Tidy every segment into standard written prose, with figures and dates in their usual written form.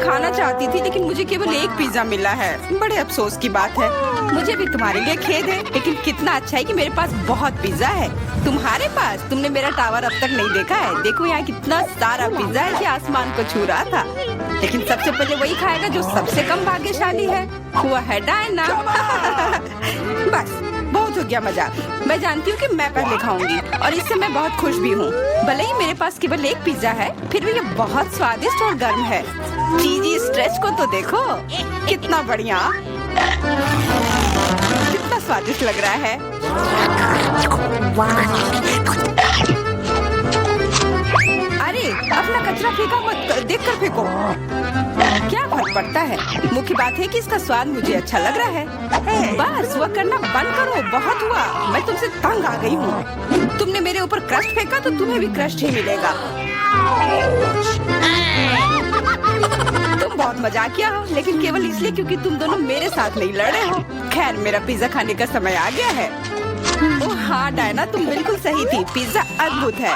खाना चाहती थी लेकिन मुझे केवल एक पिज्जा मिला है। बड़े अफसोस की बात है। मुझे भी तुम्हारे लिए खेद है, लेकिन कितना अच्छा है कि मेरे पास बहुत पिज्जा है। तुम्हारे पास? तुमने मेरा टावर अब तक नहीं देखा है। देखो यहाँ कितना सारा पिज्जा है कि आसमान को छू रहा था। लेकिन सबसे पहले वही खाएगा जो सबसे कम भाग्यशाली है। वो है डायना। बस बहुत हो गया मजा। मैं जानती हूँ कि मैं पहले खाऊंगी और इससे मैं बहुत खुश भी हूँ। भले ही मेरे पास केवल एक पिज्जा है, फिर भी ये बहुत स्वादिष्ट और गर्म है। चीजी स्ट्रेच को तो देखो, कितना बढ़िया, कितना स्वादिष्ट लग रहा है। अरे अपना कचरा फेंका मत, देखकर फेंको। क्या फर्क पड़ता है, मुख्य बात है कि इसका स्वाद मुझे अच्छा लग रहा है। बस वह करना बंद करो, बहुत हुआ। मैं तुमसे तंग आ गई हूँ। तुमने मेरे ऊपर क्रस्ट फेंका तो तुम्हें भी क्रस्ट ही मिलेगा। तुम बहुत मजाकिया हो, लेकिन केवल इसलिए क्योंकि तुम दोनों मेरे साथ नहीं लड़े हो। खैर, मेरा पिज्जा खाने का समय आ गया है। ओह हाँ डायना, तुम बिल्कुल सही थी। पिज्जा अद्भुत है।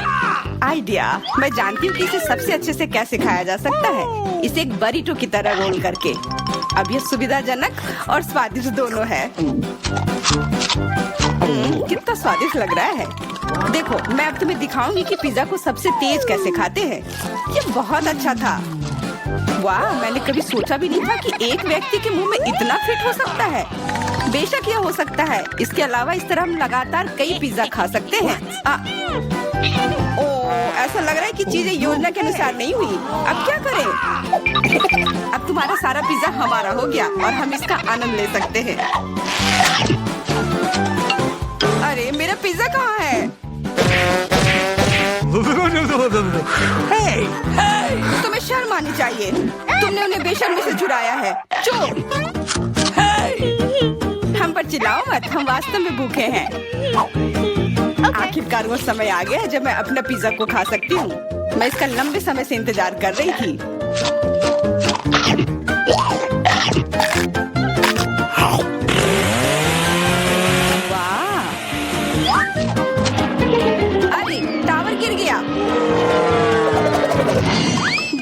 आइडिया, मैं जानती हूँ कि इसे सबसे अच्छे से कैसे खाया जा सकता है। इसे एक बरीटो की तरह रोल करके। अब यह सुविधाजनक और स्वादिष्ट दोनों है। कितना स्वादिष्ट लग रहा है। देखो, मैं अब तुम्हें दिखाऊंगी कि पिज्जा को सबसे तेज कैसे खाते हैं। ये बहुत अच्छा था। वाह, मैंने कभी सोचा भी नहीं था कि एक व्यक्ति के मुंह में इतना फिट हो सकता है। बेशक यह हो सकता है। इसके अलावा इस तरह हम लगातार कई पिज्जा खा सकते हैं। ऐसा लग रहा है कि चीजें योजना के अनुसार नहीं हुई। अब क्या करें? अब तुम्हारा सारा पिज्जा हमारा हो गया और हम इसका आनंद ले सकते हैं। अरे मेरा पिज्जा कहाँ है? तुम्हें शर्म आनी चाहिए। तुमने उन्हें बेशर्मी से चुराया है। चुप! हम पर चिल्लाओ मत, हम वास्तव में भूखे हैं। आखिरकार वो समय आ गया है जब मैं अपना पिज्जा को खा सकती हूँ। मैं इसका लंबे समय से इंतजार कर रही थी। वाह! अरे टावर गिर गया।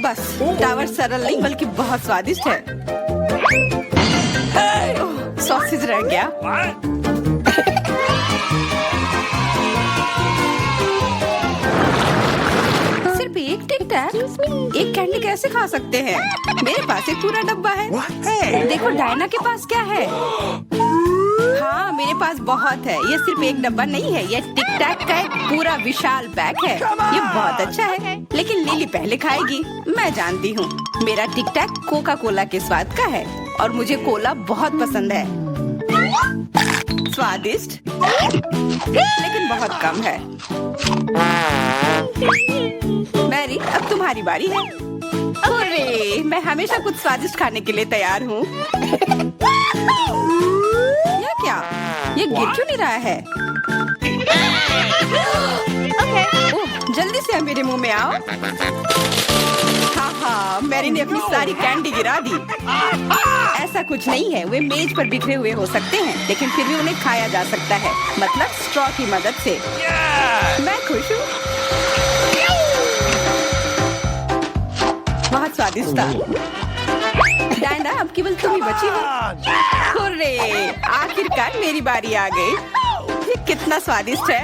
बस टावर सरल नहीं बल्कि बहुत स्वादिष्ट है। सॉसेज रह गया। सिर्फ एक टिक टैक, एक कैंडी कैसे खा सकते हैं? मेरे पास एक पूरा डब्बा है। देखो डायना के पास क्या है। हाँ, मेरे पास बहुत है। ये सिर्फ एक डब्बा नहीं है, ये टिक टैक का एक पूरा विशाल पैक है। ये बहुत अच्छा है, लेकिन लिली पहले खाएगी। मैं जानती हूँ, मेरा टिक टैक कोका कोला के स्वाद का है और मुझे कोला बहुत पसंद है। स्वादिष्ट, लेकिन बहुत कम है। मैरी, अब तुम्हारी बारी है। अरे, मैं हमेशा कुछ स्वादिष्ट खाने के लिए तैयार हूँ। यह क्या? ये गिर क्यों नहीं रहा है? ओह, जल्दी से मेरे मुंह में आओ। हाँ, मैरी ने अपनी सारी कैंडी गिरा दी। ऐसा कुछ नहीं है, वे मेज पर बिखरे हुए हो सकते हैं, लेकिन फिर भी उन्हें खाया जा सकता है, मतलब स्ट्रॉ की मदद से। मैं खुश हूँ। बहुत स्वादिष्ट था। डायना, अब केवल तुम ही बची हो। हुर्रे! आखिरकार मेरी बारी आ गई। ये कितना स्वादिष्ट है।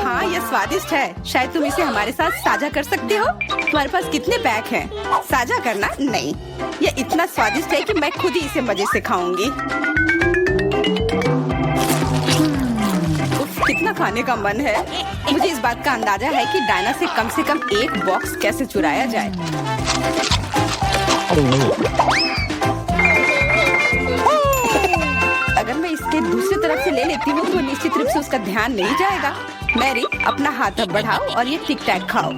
हाँ, ये स्वादिष्ट है। शायद तुम इसे हमारे साथ साझा कर सकते हो। तुम्हारे पास कितने पैक हैं? साझा करना नहीं। ये इतना स्वादिष्ट है कि मैं खुद ही इसे मजे से खाऊंगी। कितना खाने का मन है। मुझे इस बात का अंदाजा है कि डायना से कम एक बॉक्स कैसे चुराया जाए। अगर मैं इसके दूसरी तरफ से ले लेती हूँ तो निश्चित रूप से उसका ध्यान नहीं जाएगा। मैरी, अपना हाथ अब बढ़ाओ और ये टिक टैक खाओ।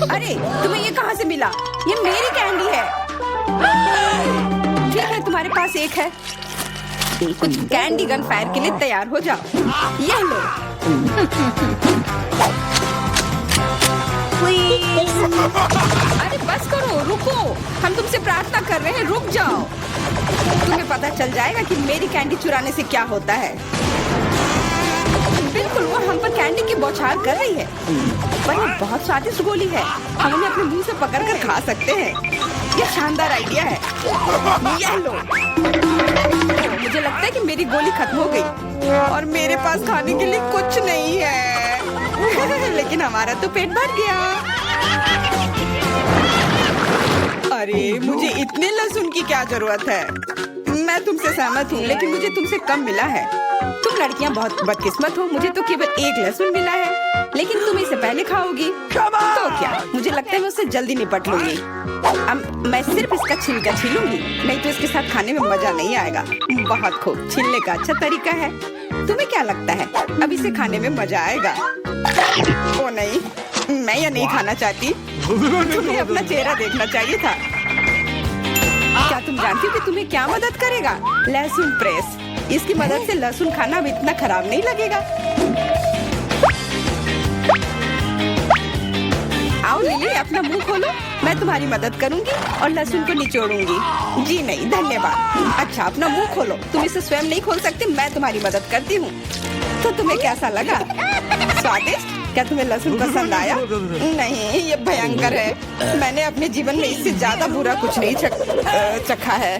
अरे, तुम्हें ये कहाँ से मिला? ये मेरी कैंडी है। ठीक है, तुम्हारे पास एक है। कुछ कैंडी गन फायर के लिए तैयार हो जाओ। ये लो। अरे बस करो, रुको। हम तुमसे प्रार्थना कर रहे हैं, रुक जाओ। तुम्हें पता चल जाएगा कि मेरी कैंडी चुराने से क्या होता है। बिल्कुल वो हम पर कैंडी की बौछार कर रही है। पर ये बहुत स्वादिष्ट गोली है, हम उन्हें अपने मुंह से पकड़कर खा सकते हैं। ये शानदार आइडिया है। ये लो। मुझे लगता है कि मेरी गोली खत्म हो गई और मेरे पास खाने के लिए कुछ नहीं है। लेकिन हमारा तो पेट भर गया। अरे मुझे इतने लहसुन की क्या जरूरत है? मैं तुमसे सहमत हूँ, लेकिन मुझे तुमसे कम मिला है। तुम लड़कियाँ बहुत बदकिस्मत हो, मुझे तो केवल एक लहसुन मिला है, लेकिन तुम इसे पहले खाओगी तो क्या? मुझे लगता है मैं उससे जल्दी निपट लूंगी। अब मैं सिर्फ इसका छिलका छीलूंगी, नहीं तो इसके साथ खाने में मजा नहीं आएगा। बहुत खूब, छीलने का अच्छा तरीका है। तुम्हें क्या लगता है अब इसे खाने में मजा आएगा? ओ नहीं, मैं यह नहीं खाना चाहती। तुम्हें अपना चेहरा देखना चाहिए था। क्या तुम जानती हो कि तुम्हें क्या मदद करेगा? लहसुन प्रेस। इसकी मदद से लहसुन खाना अब इतना खराब नहीं लगेगा। आओ लिली, अपना मुंह खोलो, मैं तुम्हारी मदद करूंगी और लहसुन को निचोड़ूंगी। जी नहीं, धन्यवाद। अच्छा, अपना मुंह खोलो। तुम इसे स्वयं नहीं खोल सकती, मैं तुम्हारी मदद करती हूँ। तो तुम्हें कैसा लगा? स्वादिष्ट? क्या तुम्हें लहसुन पसंद आया? नहीं, ये भयंकर है। मैंने अपने जीवन में इससे ज्यादा बुरा कुछ नहीं चखा है।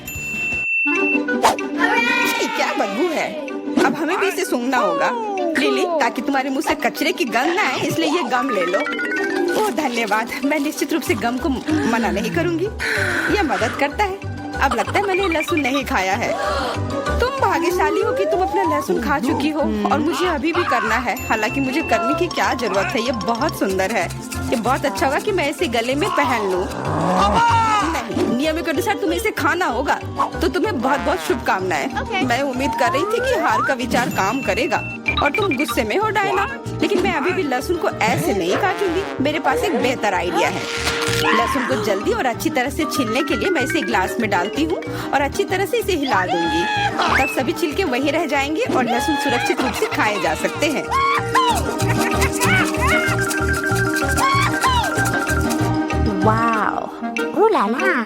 क्या बदबू है। अब हमें भी इसे सूंघना होगा लिली, ताकि तुम्हारे मुंह से कचरे की गंध ना आए, इसलिए ये गम ले लो। ओह धन्यवाद, मैं निश्चित रूप से गम को मना नहीं करूंगी, यह मदद करता है। अब लगता है मैंने लहसुन नहीं खाया है। तुम भाग्यशाली हो कि तुम अपना लहसुन खा चुकी हो और मुझे अभी भी करना है। हालांकि मुझे करने की क्या जरूरत है, ये बहुत सुंदर है। ये बहुत अच्छा होगा कि मैं इसे गले में पहन लूं। नहीं, नियम के अनुसार तुम्हें इसे खाना होगा। तो तुम्हें बहुत बहुत शुभकामनाएं। मैं उम्मीद कर रही थी कि हार का विचार काम करेगा और तुम गुस्से में हो डायना, लेकिन मैं अभी भी लहसुन को ऐसे नहीं काटूंगी। मेरे पास एक बेहतर आइडिया है। लहसुन को जल्दी और अच्छी तरह से छीलने के लिए मैं इसे ग्लास में डालती हूँ और अच्छी तरह से इसे हिला दूंगी। तब सभी छिलके वहीं रह जाएंगे और लहसुन सुरक्षित रूप से खाए जा सकते हैं। वाओ, ओह ला ला।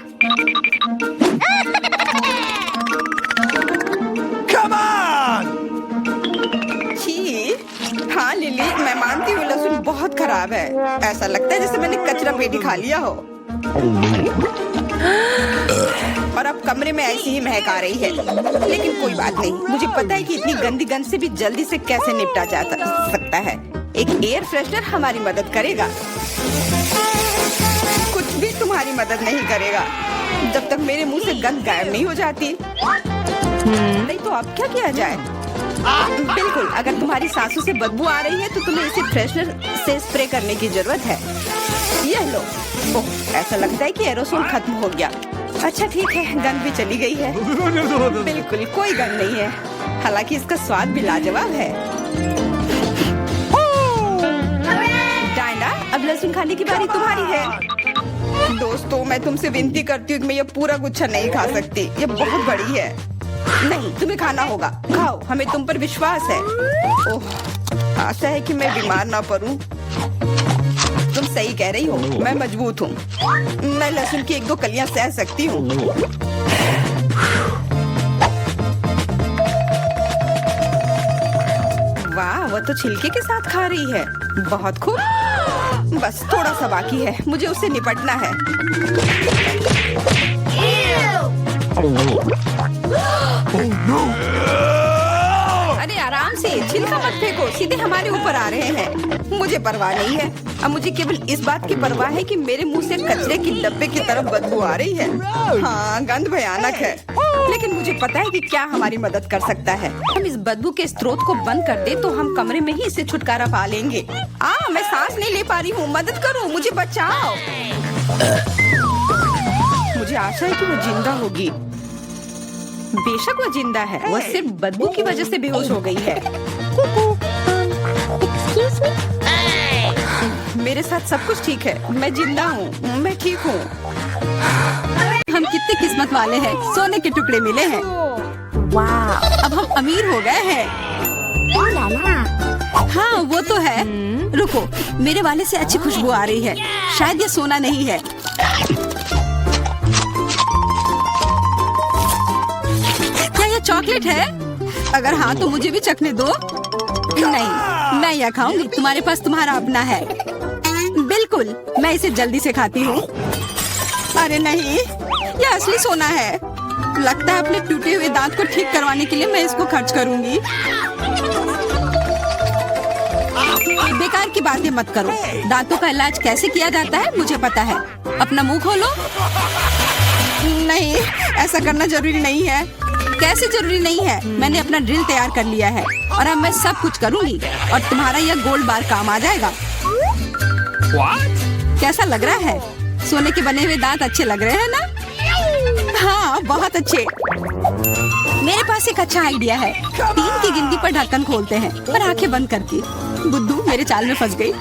हाँ लिली, मैं मानती हूँ लहसुन बहुत खराब है। ऐसा लगता है जैसे मैंने कचरा पेटी खा लिया हो। और अब कमरे में ऐसी ही महक आ रही है, लेकिन कोई बात नहीं। मुझे पता है कि इतनी गंदी गंध से भी जल्दी से कैसे निपटा जा सकता है। एक एयर फ्रेशनर हमारी मदद करेगा। कुछ भी तुम्हारी मदद नहीं करेगा जब तक मेरे मुंह से गंध गायब नहीं हो जाती। नहीं तो अब क्या किया जाए? बिल्कुल, अगर तुम्हारी सांसों से बदबू आ रही है तो तुम्हें इसे फ्रेशनर से स्प्रे करने की जरूरत है। यह लो। ओह, ऐसा लगता है कि एरोसोल खत्म हो गया। अच्छा ठीक है, गंध भी चली गई है। बिल्कुल कोई गंध नहीं है, हालांकि इसका स्वाद भी लाजवाब है। डायना, अब लहसुन खाने की बारी तुम्हारी है। दोस्तों, मैं तुमसे विनती करती हूँ कि मैं ये पूरा गुच्छा नहीं खा सकती, ये बहुत बड़ी है। नहीं, तुम्हें खाना होगा। खाओ, हमें तुम पर विश्वास है। ओह, आशा है कि मैं बीमार ना पड़ूं। तुम सही कह रही हो, मैं मजबूत हूँ। मैं लहसुन की 1-2 कलियां सह सकती हूँ। वाह, वो तो छिलके के साथ खा रही है। बहुत खूब। बस थोड़ा सा बाकी है, मुझे उससे निपटना है। अरे आराम से, छिलका मत फेंको, सीधे हमारे ऊपर आ रहे हैं। मुझे परवाह नहीं है। अब मुझे केवल इस बात की परवाह है कि मेरे मुंह से कचरे की डब्बे की तरफ बदबू आ रही है। हाँ, गंध भयानक है, लेकिन मुझे पता है कि क्या हमारी मदद कर सकता है। हम इस बदबू के स्रोत को बंद कर दे तो हम कमरे में ही इससे छुटकारा पा लेंगे। मैं सांस नहीं ले पा रही हूँ, मदद करो, मुझे बचाओ। मुझे आशा है कि वो जिंदा होगी। बेशक वो जिंदा है, वो सिर्फ बदबू की वजह से बेहोश हो गई है। मेरे साथ सब कुछ ठीक है, मैं जिंदा हूँ, मैं ठीक हूँ। हम कितने किस्मत वाले हैं, सोने के टुकड़े मिले हैं। वाह, अब हम अमीर हो गए हैं। ओह ला ला। हाँ वो तो है। रुको, मेरे वाले से अच्छी खुशबू आ रही है। शायद ये सोना नहीं है। क्या ये चॉकलेट है? अगर हाँ तो मुझे भी चखने दो। नहीं, मैं यह खाऊंगी। तुम्हारे पास तुम्हारा अपना है। बिल्कुल, मैं इसे जल्दी से खाती हूँ। अरे नहीं, यह असली सोना है। लगता है अपने टूटे हुए दांत को ठीक करवाने के लिए मैं इसको खर्च करूंगी। बेकार की बातें मत करो। दांतों का इलाज कैसे किया जाता है मुझे पता है। अपना मुंह खोलो। नहीं, ऐसा करना जरूरी नहीं है। कैसे जरूरी नहीं है? मैंने अपना ड्रिल तैयार कर लिया है और अब मैं सब कुछ करूंगी और तुम्हारा यह गोल्ड बार काम आ जाएगा। कैसा लग रहा है? सोने के बने हुए दांत अच्छे लग रहे हैं ना? हाँ, बहुत अच्छे। मेरे पास एक अच्छा आइडिया है। 3 की गिनती पर ढक्कन खोलते हैं पर आंखें बंद करके। बुद्धू मेरे चाल में फंस गई।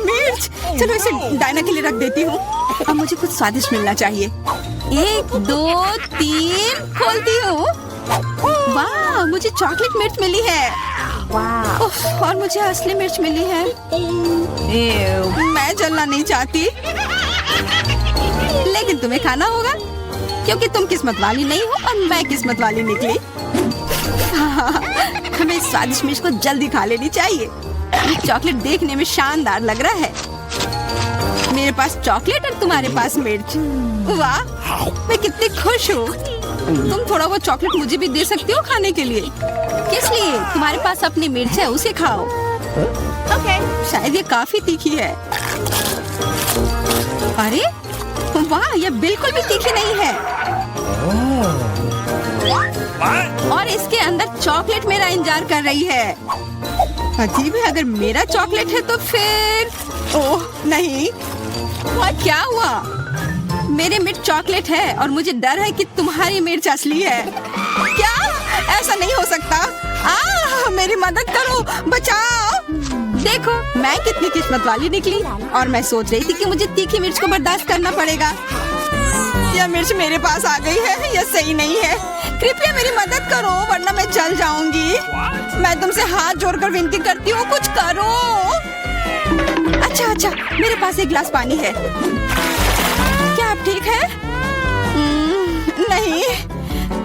मिर्च, चलो इसे डायना के लिए रख देती हूँ। अब मुझे कुछ स्वादिष्ट मिलना चाहिए। 1 2 3 खोलती हूँ। वाह, मुझे चॉकलेट मिर्च मिली है। Wow. और मुझे असली मिर्च मिली है। मैं जलना नहीं चाहती, लेकिन तुम्हें खाना होगा क्योंकि तुम किस्मत वाली नहीं हो और मैं किस्मत वाली निकली। हमें इस स्वादिष्ट मिर्च को जल्दी खा लेनी चाहिए। ये चॉकलेट देखने में शानदार लग रहा है। मेरे पास चॉकलेट और तुम्हारे पास मिर्च। वाह, मैं कितनी खुश हूँ। तुम थोड़ा वो चॉकलेट मुझे भी दे सकती हो खाने के लिए। किस लिए? तुम्हारे पास अपनी मिर्च है, उसे खाओ। शायद ये काफी तीखी है। अरे वाह, यह बिल्कुल भी तीखी नहीं है। और इसके अंदर चॉकलेट मेरा इंतजार कर रही है। अजीब है, अगर मेरा चॉकलेट है तो फिर ओह नहीं, क्या हुआ? मेरे मिर्च चॉकलेट है और मुझे डर है कि तुम्हारी मिर्च असली है। क्या? ऐसा नहीं हो सकता। मेरी मदद करो, बचाओ। देखो मैं कितनी किस्मत वाली निकली और मैं सोच रही थी कि मुझे तीखी मिर्च को बर्दाश्त करना पड़ेगा। यह मिर्च मेरे पास आ गई है, यह सही नहीं है। कृपया मेरी मदद करो वरना मैं जल जाऊंगी। मैं तुमसे हाथ जोड़कर विनती करती हूँ, कुछ करो। अच्छा, मेरे पास एक गिलास पानी है। क्या आप ठीक है? नहीं,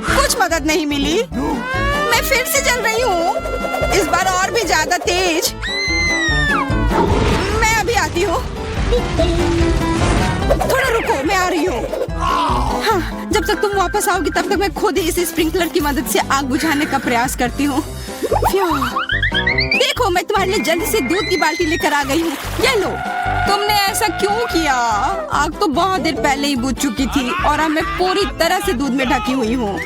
कुछ मदद नहीं मिली। मैं फिर से जल रही हूँ, इस बार और भी ज्यादा तेज। मैं अभी आती हूँ। थोड़ा रुको, मैं आ रही हूँ। हाँ, जब तक तुम वापस आओगी तब तक मैं खुद ही इस स्प्रिंकलर की मदद से आग बुझाने का प्रयास करती हूँ। देखो, मैं तुम्हारे लिए जल्दी से दूध की बाल्टी लेकर आ गई हूँ। ये लो। तुमने ऐसा क्यों किया? आग तो बहुत देर पहले ही बुझ चुकी थी और अब मैं पूरी तरह से दूध में ढकी हुई हूँ।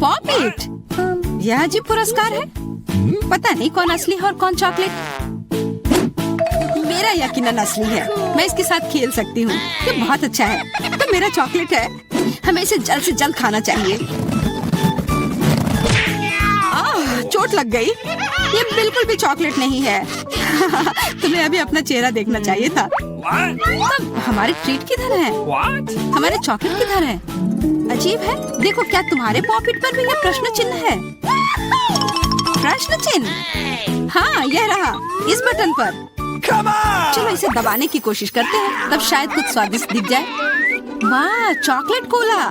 पॉपिट, यह अजीब पुरस्कार है। पता नहीं कौन असली है और कौन चॉकलेट। मेरा यकीनन असली है। मैं इसके साथ खेल सकती हूँ। ये बहुत अच्छा है। तो मेरा चॉकलेट है, हमें इसे जल्द से जल्द खाना चाहिए। चोट लग गई। ये बिल्कुल भी चॉकलेट नहीं है। तुम्हें अभी अपना चेहरा देखना चाहिए था। तब हमारे ट्रीट किधर है? हमारे चॉकलेट किधर है? अजीब है। देखो, क्या तुम्हारे पॉकेट पर भी यह प्रश्न चिन्ह है? प्रश्न चिन्ह? हाँ, यह रहा, इस बटन पर। चलो इसे दबाने की कोशिश करते हैं, तब शायद कुछ स्वादिष्ट दिख जाए। वाह, चॉकलेट कोला।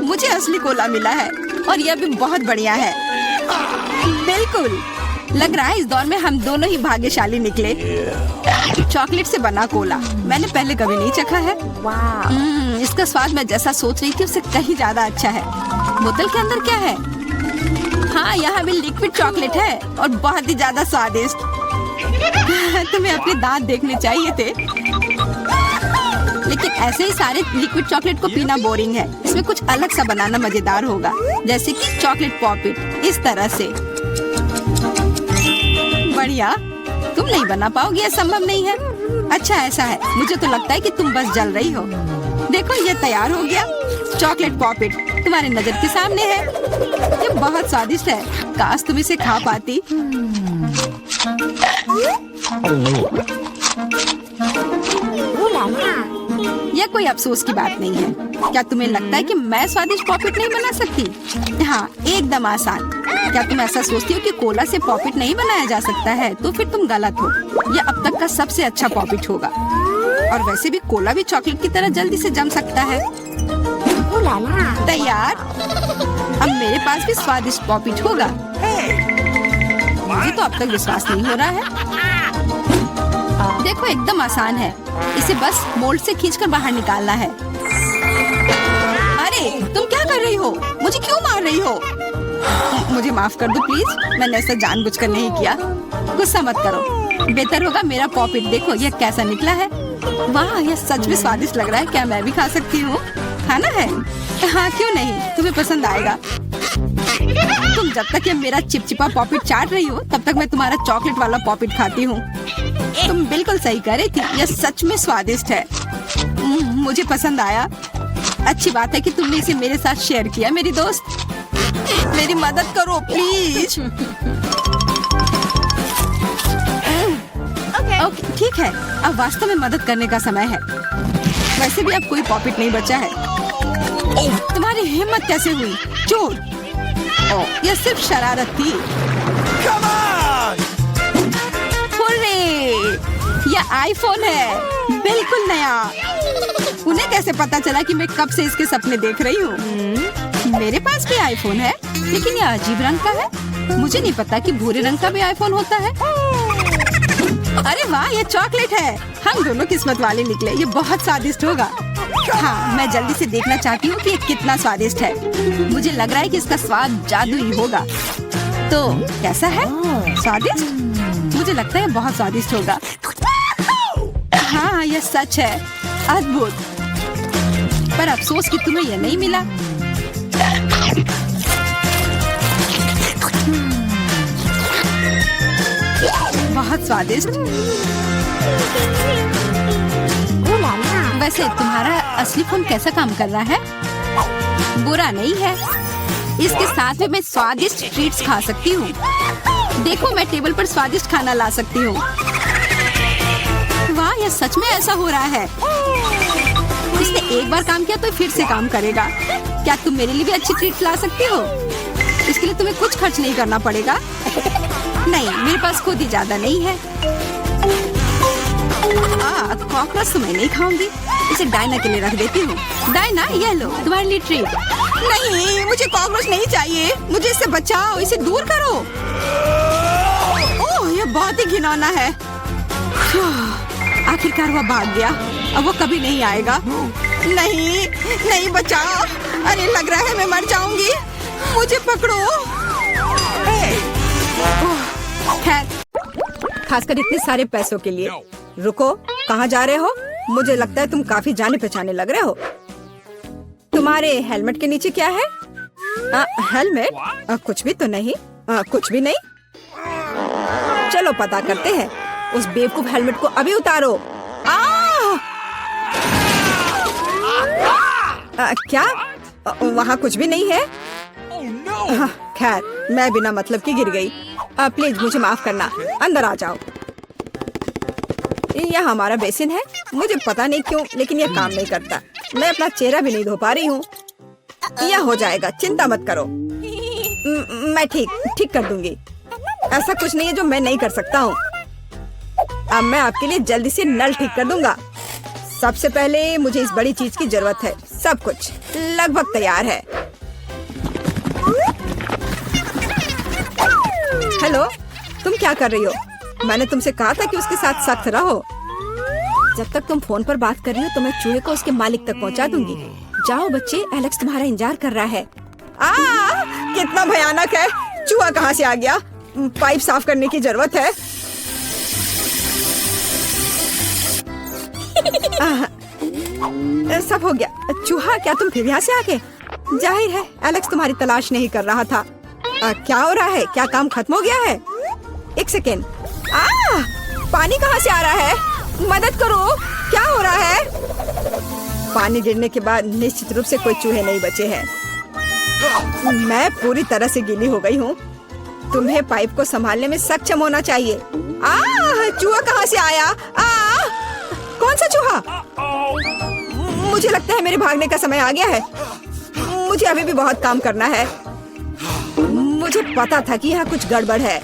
मुझे असली कोला मिला है और यह भी बहुत बढ़िया है। बिल्कुल, लग रहा है इस दौर में हम दोनों ही भाग्यशाली निकले। चॉकलेट से बना कोला मैंने पहले कभी नहीं चखा है। इसका स्वाद मैं जैसा सोच रही थी उससे कहीं ज्यादा अच्छा है। बोतल के अंदर क्या है? हाँ, यहाँ भी लिक्विड चॉकलेट है और बहुत ही ज्यादा स्वादिष्ट। तुम्हें अपने दांत देखने चाहिए थे। लेकिन ऐसे ही सारे लिक्विड चॉकलेट को पीना बोरिंग है। इसमें कुछ अलग सा बनाना मजेदार होगा, जैसे कि चॉकलेट पॉपिट, इस तरह से। बढ़िया। तुम नहीं बना पाओगी, यह संभव नहीं है। अच्छा, ऐसा है। मुझे तो लगता है कि तुम बस जल रही हो। देखो, ये तैयार हो गया। चॉकलेट पॉपिट तुम्हारी नजर के सामने है। ये बहुत स्वादिष्ट है। काश तुम इसे खा पाती। यह कोई अफसोस की बात नहीं है। क्या तुम्हें लगता है कि मैं स्वादिष्ट पॉपिट नहीं बना सकती? हाँ, एकदम आसान। क्या तुम ऐसा सोचती हो कि कोला से पॉपिट नहीं बनाया जा सकता है? तो फिर तुम गलत हो। यह अब तक का सबसे अच्छा पॉपिट होगा। और वैसे भी कोला भी चॉकलेट की तरह जल्दी से जम सकता है। तैयार? अब मेरे पास भी स्वादिष्ट पॉपिट होगा। मुझे तो अब तक विश्वास नहीं हो रहा है। देखो एकदम आसान है, इसे बस मोल्ड से खींचकर बाहर निकालना है। अरे तुम क्या कर रही हो? मुझे क्यों मार रही हो? मुझे माफ कर दो प्लीज, मैंने ऐसा जानबूझकर नहीं किया। गुस्सा मत करो, बेहतर होगा मेरा पॉपिट देखो यह कैसा निकला है। वाह, यह सच में स्वादिष्ट लग रहा है। क्या मैं भी खा सकती हूँ? खाना है? हाँ क्यों नहीं, तुम्हें पसंद आएगा। तुम जब तक ये मेरा चिपचिपा पॉपिट चाट रही हो तब तक मैं तुम्हारा चॉकलेट वाला पॉपिट खाती हूँ। तुम बिल्कुल सही कह रही थी, यह सच में स्वादिष्ट है। मुझे पसंद आया। अच्छी बात है कि तुमने इसे मेरे साथ शेयर किया। मेरी दोस्त, मेरी मदद करो प्लीज। ओके ठीक है, अब वास्तव में मदद करने का समय है। वैसे भी अब कोई पॉपिट नहीं बचा है। तुम्हारी हिम्मत कैसे हुई? चोर! यह सिर्फ शरारत थी। हुर्रे! यह आईफोन है, बिल्कुल नया। उन्हें कैसे पता चला कि मैं कब से इसके सपने देख रही हूँ? मेरे पास भी आईफोन है, लेकिन यह अजीब रंग का है। मुझे नहीं पता कि भूरे रंग का भी आईफोन होता है। अरे वाह, ये चॉकलेट है। हम दोनों किस्मत वाले निकले। ये बहुत स्वादिष्ट होगा। हाँ, मैं जल्दी से देखना चाहती हूँ कि ये कितना स्वादिष्ट है। मुझे लग रहा है कि इसका स्वाद जादुई होगा। तो कैसा है? स्वादिष्ट? मुझे लगता है बहुत स्वादिष्ट होगा। हाँ, यह सच है। अद्भुत। पर अफसोस कि तुम्हें यह नहीं मिला। बहुत स्वादिष्ट। वैसे तुम्हारा असली फोन कैसा काम कर रहा है? बुरा नहीं है। इसके साथ में मैं स्वादिष्ट ट्रीट्स खा सकती हूँ। देखो, मैं टेबल पर स्वादिष्ट खाना ला सकती हूँ। वाह, यह सच में ऐसा हो रहा है। इसने एक बार काम किया तो फिर से काम करेगा। क्या तुम मेरे लिए भी अच्छी ट्रीट्स ला सकती हो? इसके लिए तुम्हें कुछ खर्च नहीं करना पड़ेगा। नहीं, मेरे पास खुद ही ज्यादा नहीं है। कॉकरोच तो मैं नहीं खाऊंगी। इसे डायना के लिए रख देती हूँ। डायना, ये लो तुम्हारे लिए ट्रीट। नहीं, मुझे कॉकरोच नहीं चाहिए। मुझे इससे बचाओ, इसे दूर करो। ओह, ये बहुत ही घिनौना है। आखिरकार वह भाग गया। अब वो कभी नहीं आएगा। नहीं, नहीं, बचाओ। अरे लग रहा है मैं मर जाऊंगी। मुझे पकड़ो। खैर, खासकर इतने सारे पैसों के लिए। रुको, कहाँ जा रहे हो? मुझे लगता है तुम काफी जाने पहचाने लग रहे हो। तुम्हारे हेलमेट के नीचे क्या है? हेलमेट? कुछ भी तो नहीं। कुछ भी नहीं। चलो पता करते हैं। उस बेवकूफ हेलमेट को अभी उतारो। क्या? वहाँ कुछ भी नहीं है। खैर, मैं बिना मतलब की गिर गई। प्लीज मुझे माफ करना। अंदर आ जाओ। यह हमारा बेसिन है। मुझे पता नहीं क्यों, लेकिन यह काम नहीं करता। मैं अपना चेहरा भी नहीं धो पा रही हूँ। यह हो जाएगा, चिंता मत करो। मैं ठीक कर दूंगी। ऐसा कुछ नहीं है जो मैं नहीं कर सकता हूँ। अब मैं आपके लिए जल्दी से नल ठीक कर दूंगा। सबसे पहले मुझे इस बड़ी चीज की जरूरत है। सब कुछ लगभग तैयार है। हेलो, तुम क्या कर रही हो? मैंने तुमसे कहा था कि उसके साथ सख्त रहो। जब तक तुम फोन पर बात कर रही हो तो मैं चूहे को उसके मालिक तक पहुंचा दूंगी। जाओ बच्चे, एलेक्स तुम्हारा इंतजार कर रहा है। कितना भयानक है। चूहा कहाँ से आ गया? पाइप साफ करने की जरूरत है। सब हो गया। चूहा, क्या तुम फिर यहाँ से आ गए? जाहिर है एलेक्स तुम्हारी तलाश नहीं कर रहा था। क्या हो रहा है? क्या काम खत्म हो गया है? एक सेकेंड। पानी कहाँ से आ रहा है? मदद करो, क्या हो रहा है? पानी गिरने के बाद निश्चित रूप से कोई चूहे नहीं बचे हैं। मैं पूरी तरह से गीली हो गई हूँ। तुम्हें पाइप को संभालने में सक्षम होना चाहिए। चूहा कहाँ से आया? कौन सा चूहा? मुझे लगता है मेरे भागने का समय आ गया है। मुझे अभी भी बहुत काम करना है। मुझे पता था कि यहाँ कुछ गड़बड़ है।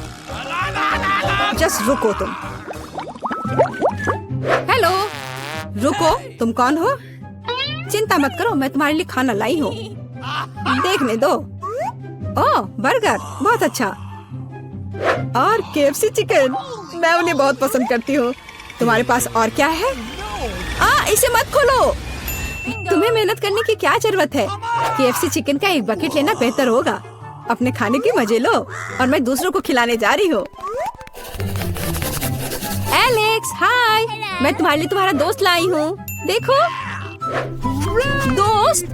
जस्ट रुको तुम। हेलो, रुको, तुम कौन हो? चिंता मत करो, मैं तुम्हारे लिए खाना लाई हूँ। देखने दो। ओह, बर्गर बहुत अच्छा। और KFC चिकन, मैं उन्हें बहुत पसंद करती हूँ। तुम्हारे पास और क्या है? इसे मत खोलो। तुम्हें मेहनत करने की क्या जरूरत है? KFC चिकन का एक बकेट लेना बेहतर होगा। अपने खाने के मजे लो और मैं दूसरों को खिलाने जा रही हूँ। एलेक्स, हाय, मैं तुम्हारे लिए तुम्हारा दोस्त लाई हूँ। देखो। दोस्त?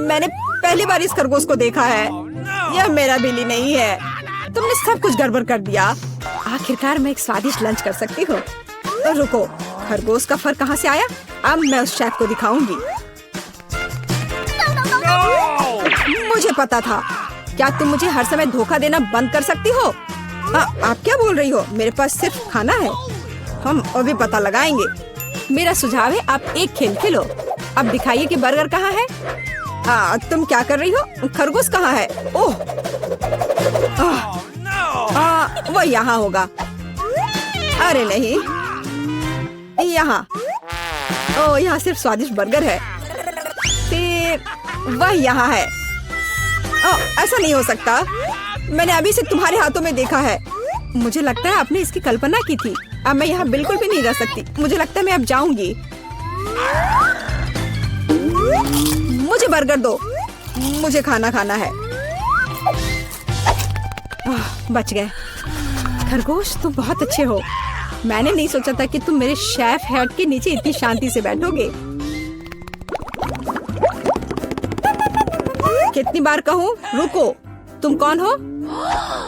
मैंने पहली बार इस खरगोश को देखा है। यह मेरा बिल्ली नहीं है। तुमने सब कुछ गड़बड़ कर दिया। आखिरकार मैं एक स्वादिष्ट लंच कर सकती हूँ। रुको, खरगोश का फर कहाँ से आया? अब मैं उस शेफ को दिखाऊंगी। मुझे पता था। क्या तुम मुझे हर समय धोखा देना बंद कर सकती हो? आप क्या बोल रही हो? मेरे पास सिर्फ खाना है। हम अभी पता लगाएंगे। मेरा सुझाव है आप एक खेल खेलो। अब दिखाइए कि बर्गर कहाँ है। तुम क्या कर रही हो? खरगोश कहाँ है? ओह, वो यहाँ होगा। अरे नहीं, यहाँ। ओह, यहाँ सिर्फ स्वादिष्ट बर्गर है। फिर वह यहाँ है। ऐसा नहीं हो सकता। मैंने अभी से तुम्हारे हाथों में देखा है। मुझे लगता है आपने इसकी कल्पना की थी। अब मैं यहाँ बिल्कुल भी नहीं रह सकती। मुझे लगता है मैं अब जाऊंगी। मुझे बर्गर दो। मुझे खाना खाना है। बच गए। खरगोश, तुम बहुत अच्छे हो। मैंने नहीं सोचा था कि तुम मेरे शेफ हेड के नीचे इतनी शांति से बैठोगे। कितनी बार कहूँ? रुको। तुम कौन हो?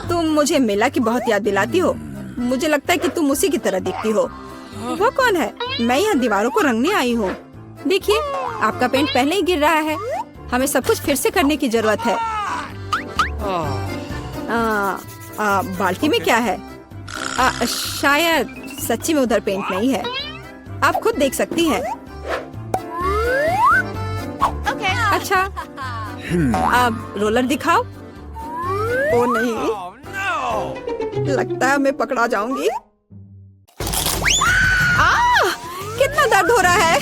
तुम मुझे मिला की बहुत याद दिलाती हो। मुझे लगता है कि तुम उसी की तरह दिखती हो। वो कौन है? मैं यहाँ दीवारों को रंगने आई हूँ। देखिए, आपका पेंट पहले ही गिर रहा है। हमें सब कुछ फिर से करने की जरूरत है। बाल्टी में क्या है? शायद सच्ची में उधर पेंट नहीं है। आप खुद देख सकती हैं। अच्छा, अब रोलर दिखाओ। ओ नहीं, लगता है मैं पकड़ा जाऊंगी। कितना दर्द हो रहा है।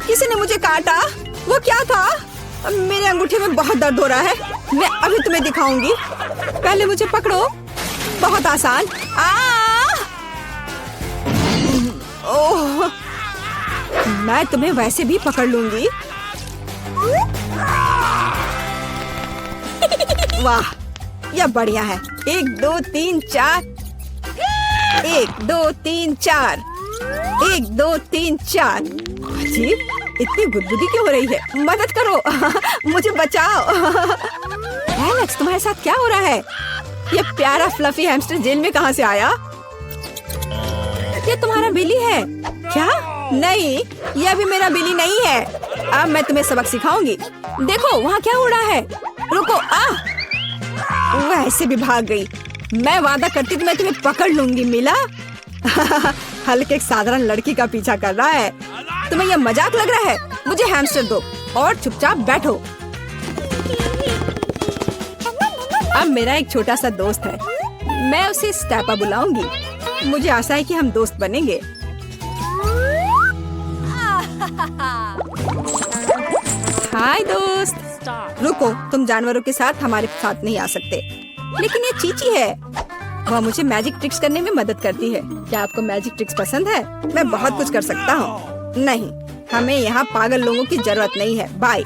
किसी ने मुझे काटा। वो क्या था? मेरे अंगूठे में बहुत दर्द हो रहा है। मैं अभी तुम्हें दिखाऊंगी। पहले मुझे पकड़ो। बहुत आसान। ओह, मैं तुम्हें वैसे भी पकड़ लूंगी। वाह, यह बढ़िया है। 1 2 3 4। 1 2 3 4। 1 2 3 4। अजीब, इतनी गुदगुदी क्यों हो रही है? मदद करो। मुझे बचाओ। एलेक्स, तुम्हारे साथ क्या हो रहा है? ये प्यारा फ्लफी हैमस्टर जेल में कहाँ से आया? ये तुम्हारा बिल्ली है क्या? नहीं, यह भी मेरा बिल्ली नहीं है। अब मैं तुम्हें सबक सिखाऊंगी। देखो, वहाँ क्या हो रहा है? रुको। वह ऐसे भी भाग गई। मैं वादा करती तो मैं तुम्हें पकड़ लूंगी। मिला? हल्के एक साधारण लड़की का पीछा कर रहा है। तुम्हें यह मजाक लग रहा है? मुझे हैमस्टर दो और चुपचाप बैठो। अब मेरा एक छोटा सा दोस्त है। मैं उसे स्टेपा बुलाऊंगी। मुझे आशा है कि हम दोस्त बनेंगे। हाय दोस्त। रुको, तुम जानवरों के साथ हमारे साथ नहीं आ सकते। लेकिन ये चीची है। वह मुझे मैजिक ट्रिक्स करने में मदद करती है। क्या आपको मैजिक ट्रिक्स पसंद है? मैं बहुत कुछ कर सकता हूँ। नहीं, हमें यहाँ पागल लोगों की जरूरत नहीं है। बाय।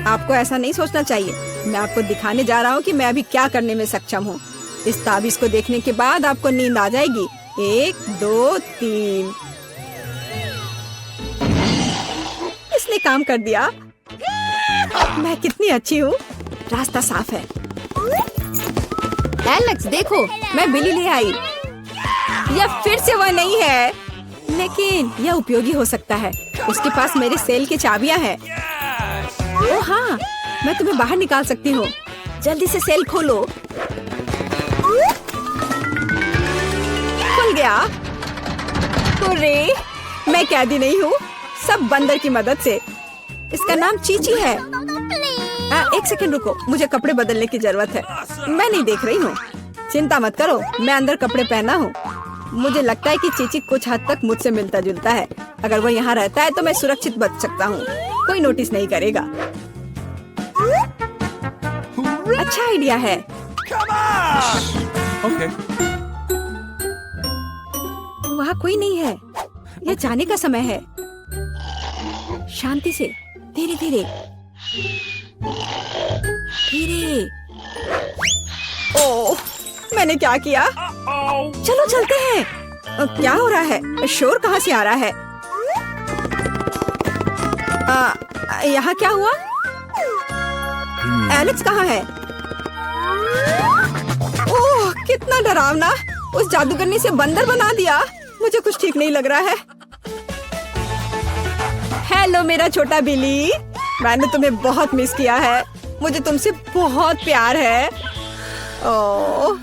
आपको ऐसा नहीं सोचना चाहिए। मैं आपको दिखाने जा रहा हूँ कि मैं अभी क्या करने में सक्षम हूँ। इस ताबीज को देखने के बाद आपको नींद आ जाएगी। 1 2 3। इसने काम कर दिया। मैं कितनी अच्छी हूँ। रास्ता साफ है। एलेक्स, देखो, मैं बिल्ली ले आई। यह फिर से वह नहीं है, लेकिन यह उपयोगी हो सकता है। उसके पास मेरे सेल की चाबियां हैं। ओह हाँ, मैं तुम्हें बाहर निकाल सकती हूँ। जल्दी से सेल खोलो। खुल गया। अरे, मैं कैदी नहीं हूँ, सब बंदर की मदद से। इसका नाम चीची है। एक सेकंड रुको, मुझे कपड़े बदलने की जरूरत है। मैं नहीं देख रही हूँ। चिंता मत करो, मैं अंदर कपड़े पहना हूँ। मुझे लगता है कि चीची कुछ हद तक मुझसे मिलता जुलता है। अगर वो यहाँ रहता है तो मैं सुरक्षित बच सकता हूँ। कोई नोटिस नहीं करेगा। अच्छा आइडिया है। Okay. वहाँ कोई नहीं है, यह जाने का समय है। शांति से, धीरे धीरे धीरे। ओह, मैंने क्या किया? चलो चलते हैं। क्या हो रहा है? शोर कहाँ से आ रहा है? यहाँ क्या हुआ? एलेक्स कहाँ है? ओह, कितना डरावना! उस जादूगरनी से बंदर बना दिया। मुझे कुछ ठीक नहीं लग रहा है। हेलो मेरा छोटा बिली, मैंने तुम्हें बहुत मिस किया है। मुझे तुमसे बहुत प्यार है। ओह